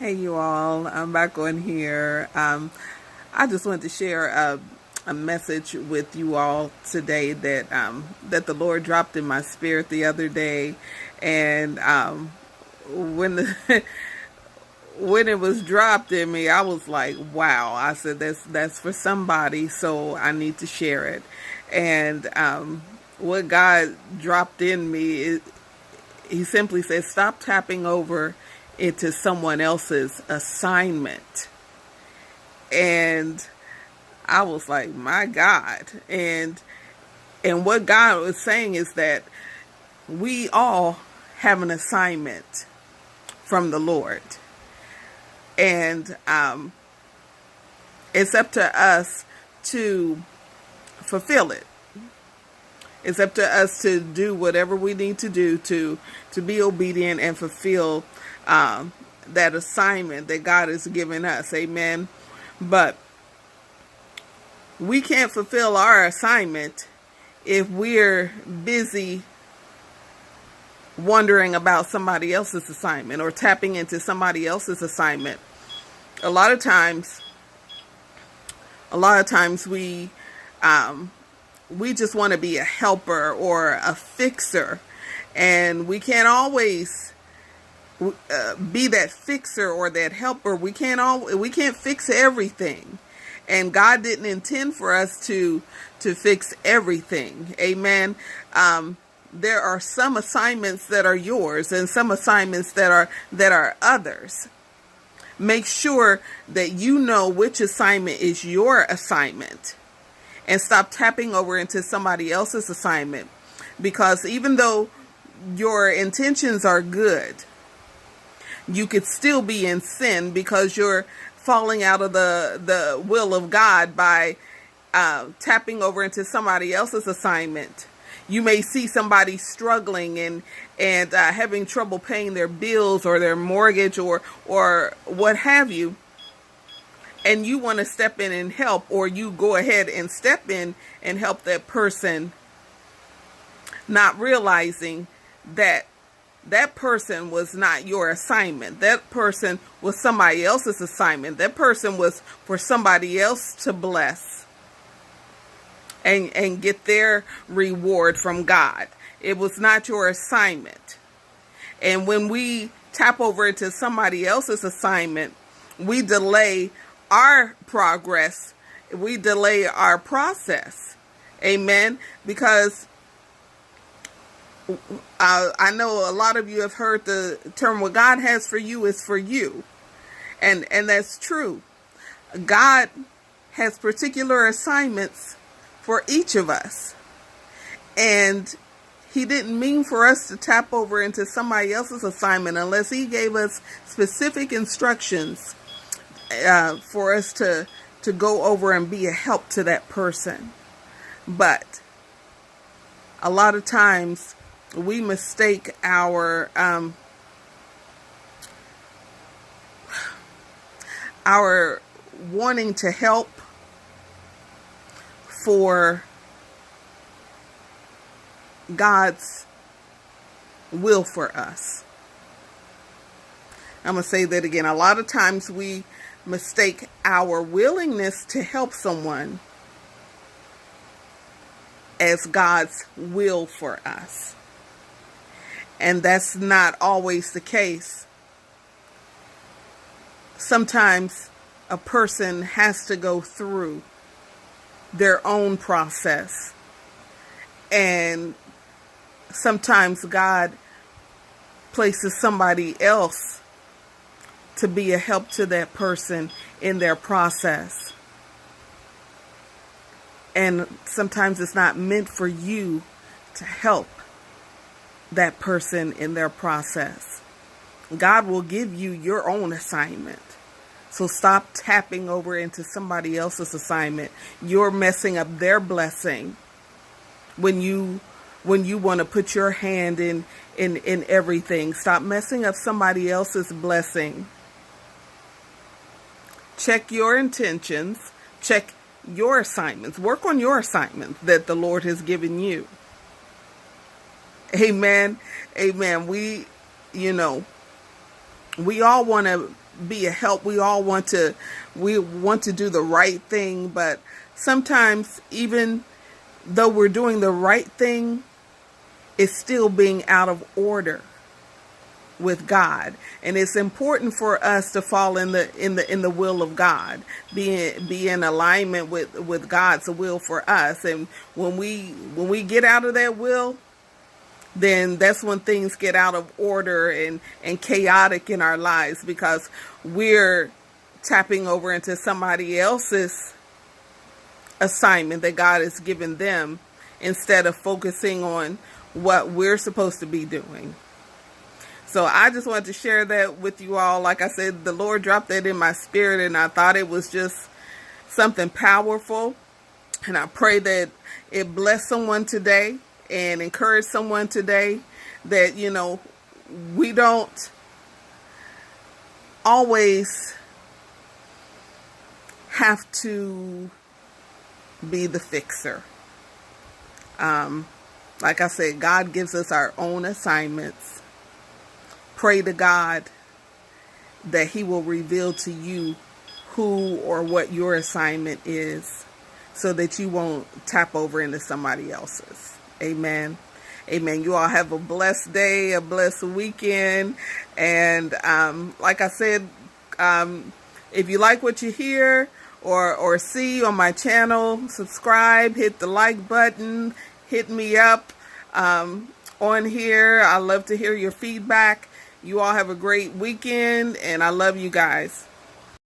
Hey, you all. I'm back on here. I just wanted to share a message with you all today that the Lord dropped in my spirit the other day, and when the when it was dropped in me, I was like, "Wow!" I said, "That's for somebody," so I need to share it. And what God dropped in me is, He simply says, "Stop tapping over into someone else's assignment." And I was like, my God. And what God was saying is that we all have an assignment from the Lord. And it's up to us to fulfill it. It's up to us to do whatever we need to do to be obedient and fulfill that assignment that God has given us. Amen. But we can't fulfill our assignment if we're busy wondering about somebody else's assignment or tapping into somebody else's assignment. A lot of times we just want to be a helper or a fixer, and we can't always be that fixer or that helper. We can't fix everything, and God didn't intend for us to fix everything. Amen. There are some assignments that are yours, and some assignments that are others. Make sure that you know which assignment is your assignment, and stop tapping over into somebody else's assignment, because even though your intentions are good, you could still be in sin because you're falling out of the will of God by tapping over into somebody else's assignment. You may see somebody struggling and having trouble paying their bills or their mortgage or what have you, and you want to step in and help, or you go ahead and step in and help that person, not realizing that that person was not your assignment. That person was somebody else's assignment. That person was for somebody else to bless and get their reward from God. It was not your assignment. And when we tap over into somebody else's assignment, we delay our progress. We delay our process. Amen. Because I know a lot of you have heard the term, what God has for you is for you. And that's true. God has particular assignments for each of us. And He didn't mean for us to tap over into somebody else's assignment unless He gave us specific instructions for us to go over and be a help to that person. But a lot of times we mistake our wanting to help for God's will for us. I'm going to say that again. A lot of times we mistake our willingness to help someone as God's will for us. And that's not always the case. Sometimes a person has to go through their own process. And sometimes God places somebody else to be a help to that person in their process. And sometimes it's not meant for you to help that person in their process. God will give you your own assignment. So stop tapping over into somebody else's assignment. You're messing up their blessing when you want to put your hand in everything. Stop messing up somebody else's blessing. Check your intentions. Check your assignments. Work on your assignments that the Lord has given you. Amen. Amen. We all want to be a help. We want to do the right thing, but sometimes even though we're doing the right thing, it's still being out of order with God. And it's important for us to fall in the will of God, be in alignment with God's will for us. And when we get out of that will, then that's when things get out of order and chaotic in our lives, because we're tapping over into somebody else's assignment that God has given them instead of focusing on what we're supposed to be doing. So I just wanted to share that with you all. Like I said, the Lord dropped that in my spirit, and I thought it was just something powerful. And I pray that it bless someone today and encourage someone today that, we don't always have to be the fixer. Like I said, God gives us our own assignments. Pray to God that He will reveal to you who or what your assignment is, so that you won't tap over into somebody else's. Amen. Amen. You all have a blessed day, a blessed weekend. And like I said, if you like what you hear or see on my channel, subscribe, hit the like button, hit me up on here. I love to hear your feedback. You all have a great weekend, and I love you guys.